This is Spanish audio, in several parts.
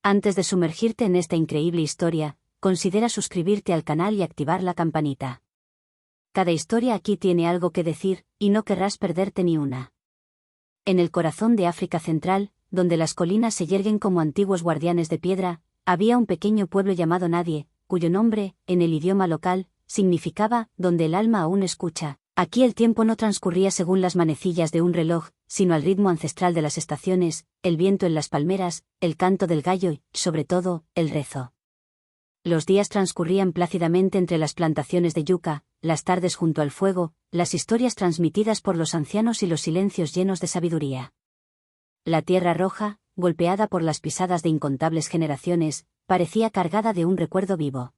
Antes de sumergirte en esta increíble historia, considera suscribirte al canal y activar la campanita. Cada historia aquí tiene algo que decir, y no querrás perderte ni una. En el corazón de África Central, donde las colinas se yerguen como antiguos guardianes de piedra, había un pequeño pueblo llamado Nadie, cuyo nombre, en el idioma local, significaba, donde el alma aún escucha. Aquí el tiempo no transcurría según las manecillas de un reloj, sino al ritmo ancestral de las estaciones, el viento en las palmeras, el canto del gallo y, sobre todo, el rezo. Los días transcurrían plácidamente entre las plantaciones de yuca, las tardes junto al fuego, las historias transmitidas por los ancianos y los silencios llenos de sabiduría. La tierra roja, golpeada por las pisadas de incontables generaciones, parecía cargada de un recuerdo vivo.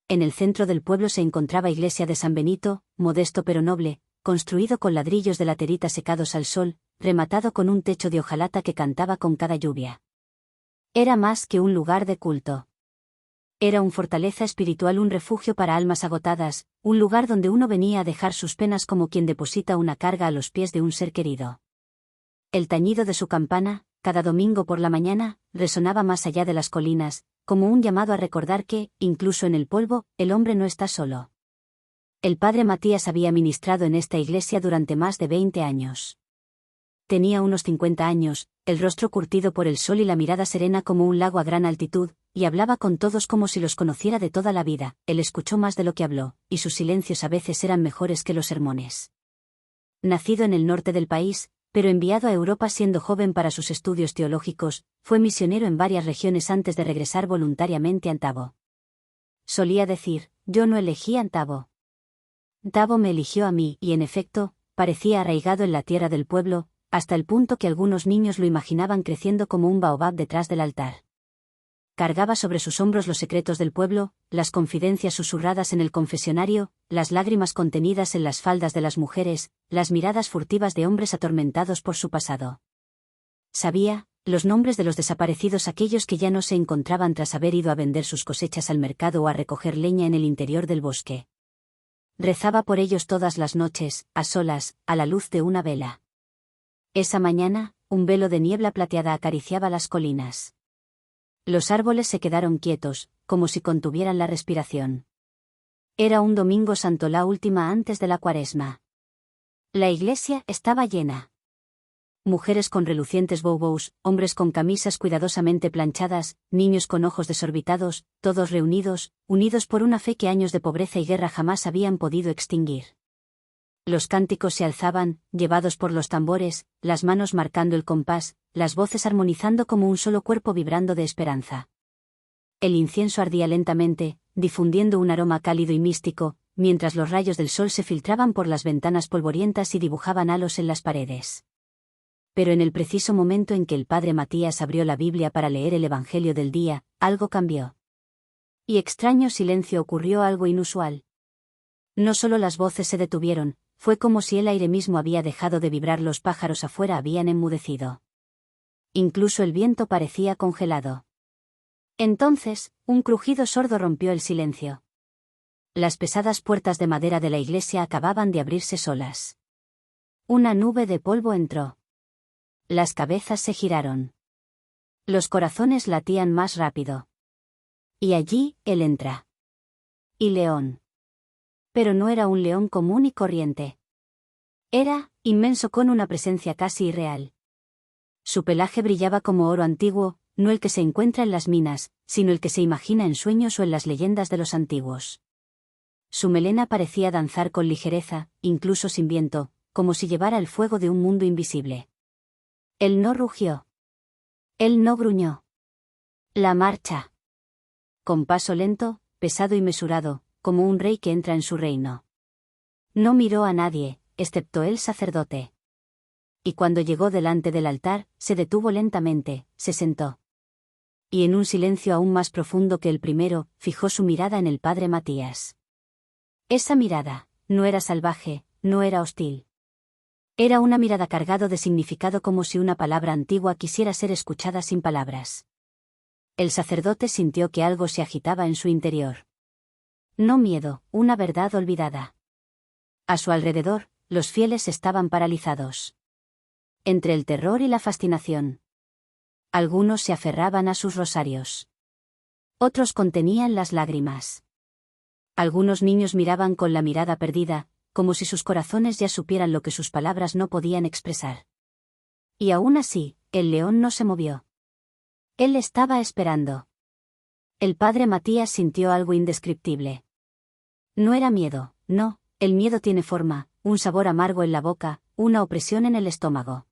En el centro del pueblo se encontraba iglesia de San Benito, modesto pero noble, construido con ladrillos de laterita secados al sol, rematado con un techo de hojalata que cantaba con cada lluvia. Era más que un lugar de culto. Era un fortaleza espiritual, un refugio para almas agotadas, un lugar donde uno venía a dejar sus penas como quien deposita una carga a los pies de un ser querido. El tañido de su campana, cada domingo por la mañana, resonaba más allá de las colinas, como un llamado a recordar que, incluso en el polvo, el hombre no está solo. El padre Matías había ministrado en esta iglesia durante más de 20 años. Tenía unos 50 años, el rostro curtido por el sol y la mirada serena como un lago a gran altitud, y hablaba con todos como si los conociera de toda la vida. Él escuchó más de lo que habló, y sus silencios a veces eran mejores que los sermones. Nacido en el norte del país, pero enviado a Europa siendo joven para sus estudios teológicos, fue misionero en varias regiones antes de regresar voluntariamente a Antabo. Solía decir: yo no elegí a Antabo. Antabo me eligió a mí, y en efecto, parecía arraigado en la tierra del pueblo, hasta el punto que algunos niños lo imaginaban creciendo como un baobab detrás del altar. Cargaba sobre sus hombros los secretos del pueblo, las confidencias susurradas en el confesionario, las lágrimas contenidas en las faldas de las mujeres, las miradas furtivas de hombres atormentados por su pasado. Sabía los nombres de los desaparecidos, aquellos que ya no se encontraban tras haber ido a vender sus cosechas al mercado o a recoger leña en el interior del bosque. Rezaba por ellos todas las noches, a solas, a la luz de una vela. Esa mañana, un velo de niebla plateada acariciaba las colinas. Los árboles se quedaron quietos, como si contuvieran la respiración. Era un domingo santo, la última antes de la Cuaresma. La iglesia estaba llena. Mujeres con relucientes bobos, hombres con camisas cuidadosamente planchadas, niños con ojos desorbitados, todos reunidos, unidos por una fe que años de pobreza y guerra jamás habían podido extinguir. Los cánticos se alzaban, llevados por los tambores, las manos marcando el compás, las voces armonizando como un solo cuerpo vibrando de esperanza. El incienso ardía lentamente, difundiendo un aroma cálido y místico, mientras los rayos del sol se filtraban por las ventanas polvorientas y dibujaban halos en las paredes. Pero en el preciso momento en que el padre Matías abrió la Biblia para leer el Evangelio del día, algo cambió. Y extraño silencio ocurrió, algo inusual. No solo las voces se detuvieron, fue como si el aire mismo había dejado de vibrar, los pájaros afuera habían enmudecido. Incluso el viento parecía congelado. Entonces, un crujido sordo rompió el silencio. Las pesadas puertas de madera de la iglesia acababan de abrirse solas. Una nube de polvo entró. Las cabezas se giraron. Los corazones latían más rápido. Y allí, él entra. Y león. Pero no era un león común y corriente. Era inmenso, con una presencia casi irreal. Su pelaje brillaba como oro antiguo, no el que se encuentra en las minas, sino el que se imagina en sueños o en las leyendas de los antiguos. Su melena parecía danzar con ligereza, incluso sin viento, como si llevara el fuego de un mundo invisible. Él no rugió. Él no gruñó. La marcha. Con paso lento, pesado y mesurado, como un rey que entra en su reino. No miró a nadie, excepto el sacerdote. Y cuando llegó delante del altar, se detuvo lentamente, se sentó. Y en un silencio aún más profundo que el primero, fijó su mirada en el padre Matías. Esa mirada no era salvaje, no era hostil. Era una mirada cargada de significado, como si una palabra antigua quisiera ser escuchada sin palabras. El sacerdote sintió que algo se agitaba en su interior. No miedo, una verdad olvidada. A su alrededor, los fieles estaban paralizados. Entre el terror y la fascinación. Algunos se aferraban a sus rosarios. Otros contenían las lágrimas. Algunos niños miraban con la mirada perdida, como si sus corazones ya supieran lo que sus palabras no podían expresar. Y aún así, el león no se movió. Él estaba esperando. El padre Matías sintió algo indescriptible. No era miedo, no, el miedo tiene forma, un sabor amargo en la boca, una opresión en el estómago.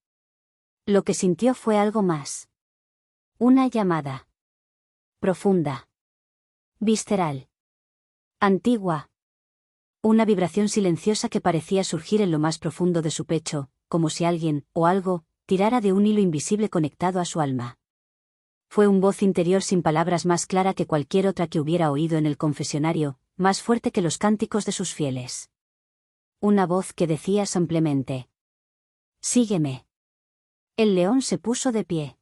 Lo que sintió fue algo más. Una llamada. Profunda. Visceral. Antigua. Una vibración silenciosa que parecía surgir en lo más profundo de su pecho, como si alguien, o algo, tirara de un hilo invisible conectado a su alma. Fue una voz interior sin palabras más clara que cualquier otra que hubiera oído en el confesionario, más fuerte que los cánticos de sus fieles. Una voz que decía simplemente: «Sígueme». El león se puso de pie.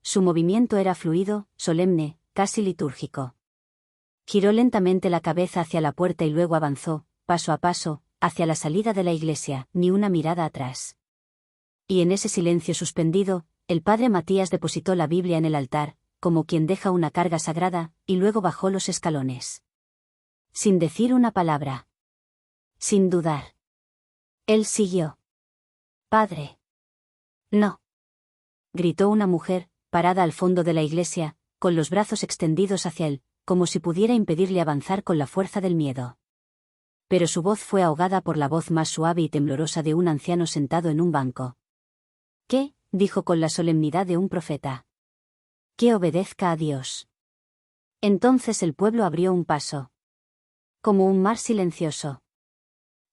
Su movimiento era fluido, solemne, casi litúrgico. Giró lentamente la cabeza hacia la puerta y luego avanzó, paso a paso, hacia la salida de la iglesia, ni una mirada atrás. Y en ese silencio suspendido, el padre Matías depositó la Biblia en el altar, como quien deja una carga sagrada, y luego bajó los escalones. Sin decir una palabra. Sin dudar. Él siguió. «Padre». «No», gritó una mujer, parada al fondo de la iglesia, con los brazos extendidos hacia él, como si pudiera impedirle avanzar con la fuerza del miedo. Pero su voz fue ahogada por la voz más suave y temblorosa de un anciano sentado en un banco. «¿Qué?», dijo con la solemnidad de un profeta. «Que obedezca a Dios». Entonces el pueblo abrió un paso. Como un mar silencioso.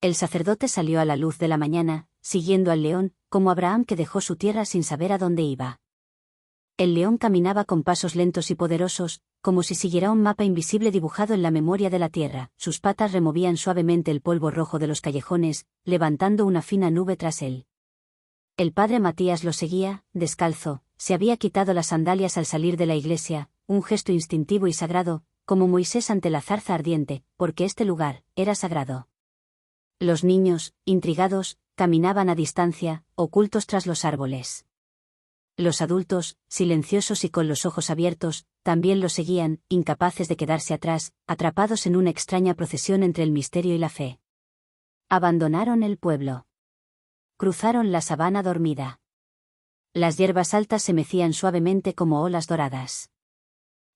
El sacerdote salió a la luz de la mañana, siguiendo al león, como Abraham que dejó su tierra sin saber a dónde iba. El león caminaba con pasos lentos y poderosos, como si siguiera un mapa invisible dibujado en la memoria de la tierra. Sus patas removían suavemente el polvo rojo de los callejones, levantando una fina nube tras él. El padre Matías lo seguía, descalzo, se había quitado las sandalias al salir de la iglesia, un gesto instintivo y sagrado, como Moisés ante la zarza ardiente, porque este lugar era sagrado. Los niños, intrigados, caminaban a distancia, ocultos tras los árboles. Los adultos, silenciosos y con los ojos abiertos, también lo seguían, incapaces de quedarse atrás, atrapados en una extraña procesión entre el misterio y la fe. Abandonaron el pueblo. Cruzaron la sabana dormida. Las hierbas altas se mecían suavemente como olas doradas.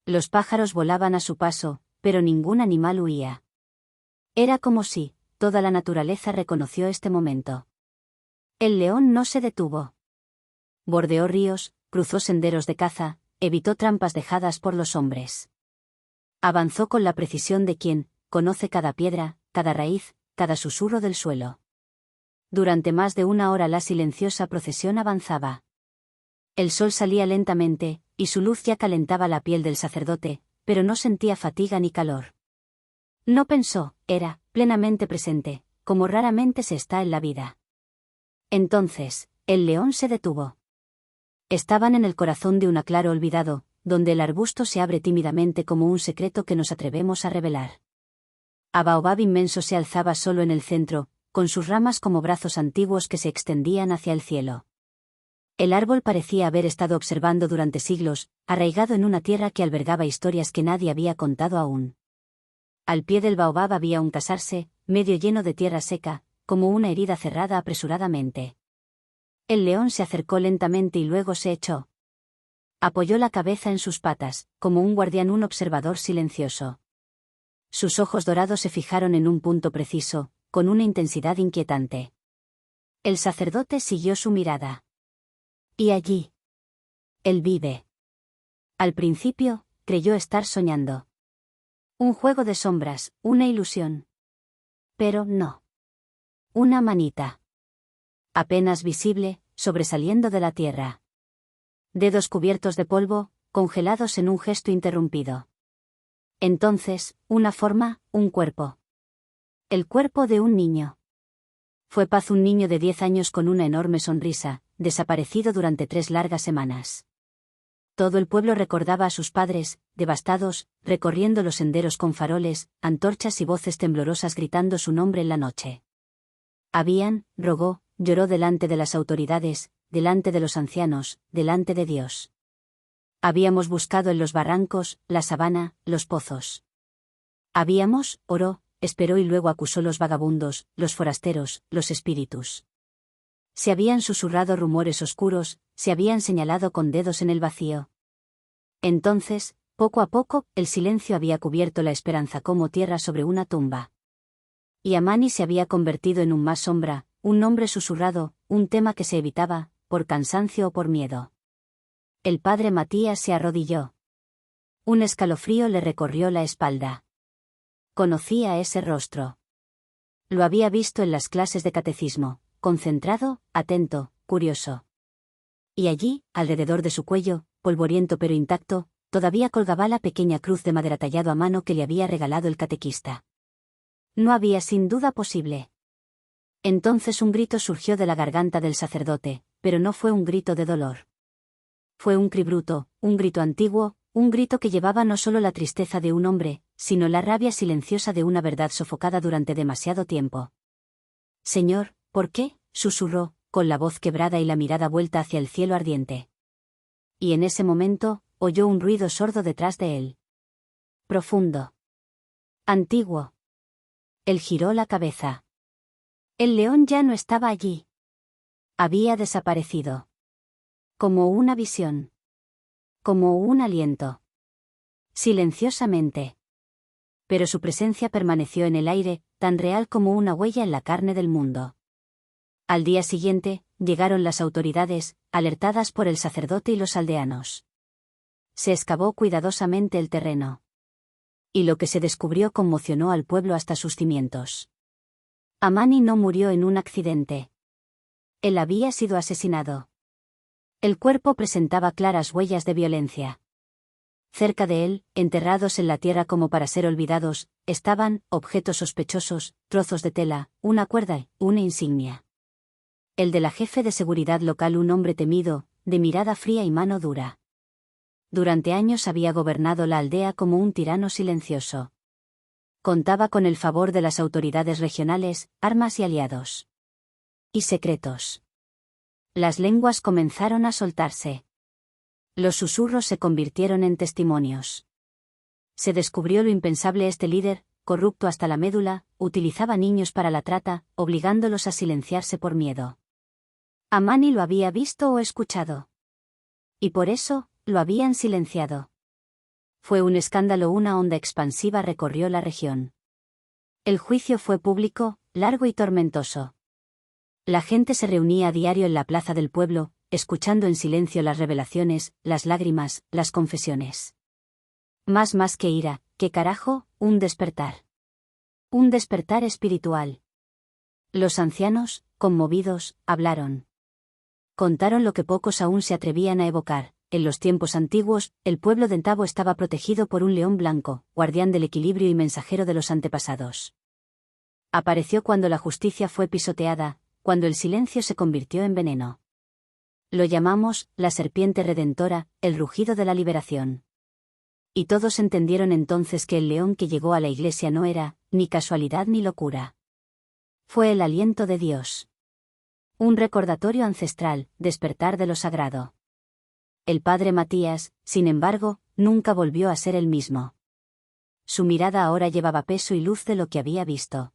Los pájaros volaban a su paso, pero ningún animal huía. Era como si toda la naturaleza reconoció este momento. El león no se detuvo. Bordeó ríos, cruzó senderos de caza, evitó trampas dejadas por los hombres. Avanzó con la precisión de quien conoce cada piedra, cada raíz, cada susurro del suelo. Durante más de una hora la silenciosa procesión avanzaba. El sol salía lentamente, y su luz ya calentaba la piel del sacerdote, pero no sentía fatiga ni calor. No pensó, era plenamente presente, como raramente se está en la vida. Entonces, el león se detuvo. Estaban en el corazón de un claro olvidado, donde el arbusto se abre tímidamente como un secreto que nos atrevemos a revelar. A baobab inmenso se alzaba solo en el centro, con sus ramas como brazos antiguos que se extendían hacia el cielo. El árbol parecía haber estado observando durante siglos, arraigado en una tierra que albergaba historias que nadie había contado aún. Al pie del baobab había un casarse, medio lleno de tierra seca, como una herida cerrada apresuradamente. El león se acercó lentamente y luego se echó. Apoyó la cabeza en sus patas, como un guardián, un observador silencioso. Sus ojos dorados se fijaron en un punto preciso, con una intensidad inquietante. El sacerdote siguió su mirada. Y allí. Él vive. Al principio, creyó estar soñando. Un juego de sombras, una ilusión. Pero no. Una manita. Apenas visible, sobresaliendo de la tierra. Dedos cubiertos de polvo, congelados en un gesto interrumpido. Entonces, una forma, un cuerpo. El cuerpo de un niño. Fue Paz, un niño de 10 años con una enorme sonrisa, desaparecido durante 3 largas semanas. Todo el pueblo recordaba a sus padres, devastados, recorriendo los senderos con faroles, antorchas y voces temblorosas gritando su nombre en la noche. Rogó, lloró delante de las autoridades, delante de los ancianos, delante de Dios. Habíamos buscado en los barrancos, la sabana, los pozos. Habíamos, oró, esperó y luego acusó los vagabundos, los forasteros, los espíritus. Se habían susurrado rumores oscuros, se habían señalado con dedos en el vacío. Entonces, poco a poco, el silencio había cubierto la esperanza como tierra sobre una tumba. Y Amani se había convertido en un más sombra, un nombre susurrado, un tema que se evitaba, por cansancio o por miedo. El padre Matías se arrodilló. Un escalofrío le recorrió la espalda. Conocía ese rostro. Lo había visto en las clases de catecismo, concentrado, atento, curioso. Y allí, alrededor de su cuello, polvoriento pero intacto, todavía colgaba la pequeña cruz de madera tallado a mano que le había regalado el catequista. No había sin duda posible. Entonces un grito surgió de la garganta del sacerdote, pero no fue un grito de dolor. Fue un cri bruto, un grito antiguo, un grito que llevaba no solo la tristeza de un hombre, sino la rabia silenciosa de una verdad sofocada durante demasiado tiempo. Señor, ¿por qué?, susurró, con la voz quebrada y la mirada vuelta hacia el cielo ardiente. Y en ese momento, oyó un ruido sordo detrás de él. Profundo. Antiguo. Él giró la cabeza. El león ya no estaba allí. Había desaparecido. Como una visión. Como un aliento. Silenciosamente. Pero su presencia permaneció en el aire, tan real como una huella en la carne del mundo. Al día siguiente, llegaron las autoridades, alertadas por el sacerdote y los aldeanos. Se excavó cuidadosamente el terreno. Y lo que se descubrió conmocionó al pueblo hasta sus cimientos. Amani no murió en un accidente. Él había sido asesinado. El cuerpo presentaba claras huellas de violencia. Cerca de él, enterrados en la tierra como para ser olvidados, estaban objetos sospechosos, trozos de tela, una cuerda y una insignia. El de la jefe de seguridad local, un hombre temido, de mirada fría y mano dura. Durante años había gobernado la aldea como un tirano silencioso. Contaba con el favor de las autoridades regionales, armas y aliados. Y secretos. Las lenguas comenzaron a soltarse. Los susurros se convirtieron en testimonios. Se descubrió lo impensable: este líder, corrupto hasta la médula, utilizaba niños para la trata, obligándolos a silenciarse por miedo. Amani lo había visto o escuchado. Y por eso, lo habían silenciado. Fue un escándalo, una onda expansiva recorrió la región. El juicio fue público, largo y tormentoso. La gente se reunía a diario en la plaza del pueblo, escuchando en silencio las revelaciones, las lágrimas, las confesiones. Más que ira, ¿qué carajo? Un despertar. Un despertar espiritual. Los ancianos, conmovidos, hablaron. Contaron lo que pocos aún se atrevían a evocar. En los tiempos antiguos, el pueblo de Entabo estaba protegido por un león blanco, guardián del equilibrio y mensajero de los antepasados. Apareció cuando la justicia fue pisoteada, cuando el silencio se convirtió en veneno. Lo llamamos, la serpiente redentora, el rugido de la liberación. Y todos entendieron entonces que el león que llegó a la iglesia no era, ni casualidad ni locura. Fue el aliento de Dios. Un recordatorio ancestral, despertar de lo sagrado. El padre Matías, sin embargo, nunca volvió a ser el mismo. Su mirada ahora llevaba peso y luz de lo que había visto.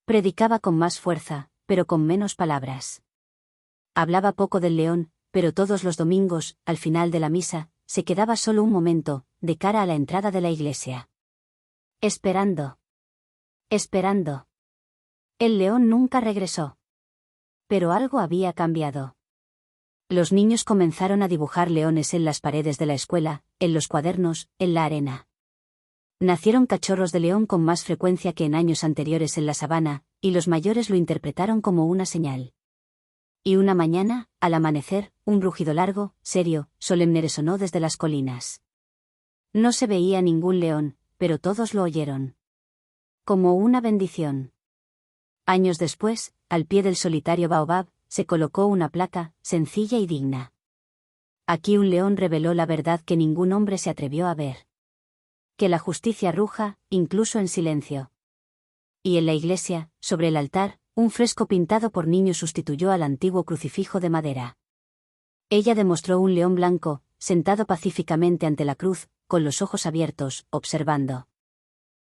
Predicaba con más fuerza, pero con menos palabras. Hablaba poco del león, pero todos los domingos, al final de la misa, se quedaba solo un momento, de cara a la entrada de la iglesia. Esperando. Esperando. El león nunca regresó. Pero algo había cambiado. Los niños comenzaron a dibujar leones en las paredes de la escuela, en los cuadernos, en la arena. Nacieron cachorros de león con más frecuencia que en años anteriores en la sabana, y los mayores lo interpretaron como una señal. Y una mañana, al amanecer, un rugido largo, serio, solemne resonó desde las colinas. No se veía ningún león, pero todos lo oyeron. Como una bendición. Años después, al pie del solitario baobab, se colocó una placa, sencilla y digna. Aquí un león reveló la verdad que ningún hombre se atrevió a ver. Que la justicia ruja, incluso en silencio. Y en la iglesia, sobre el altar, un fresco pintado por niños sustituyó al antiguo crucifijo de madera. Ella demostró un león blanco, sentado pacíficamente ante la cruz, con los ojos abiertos, observando.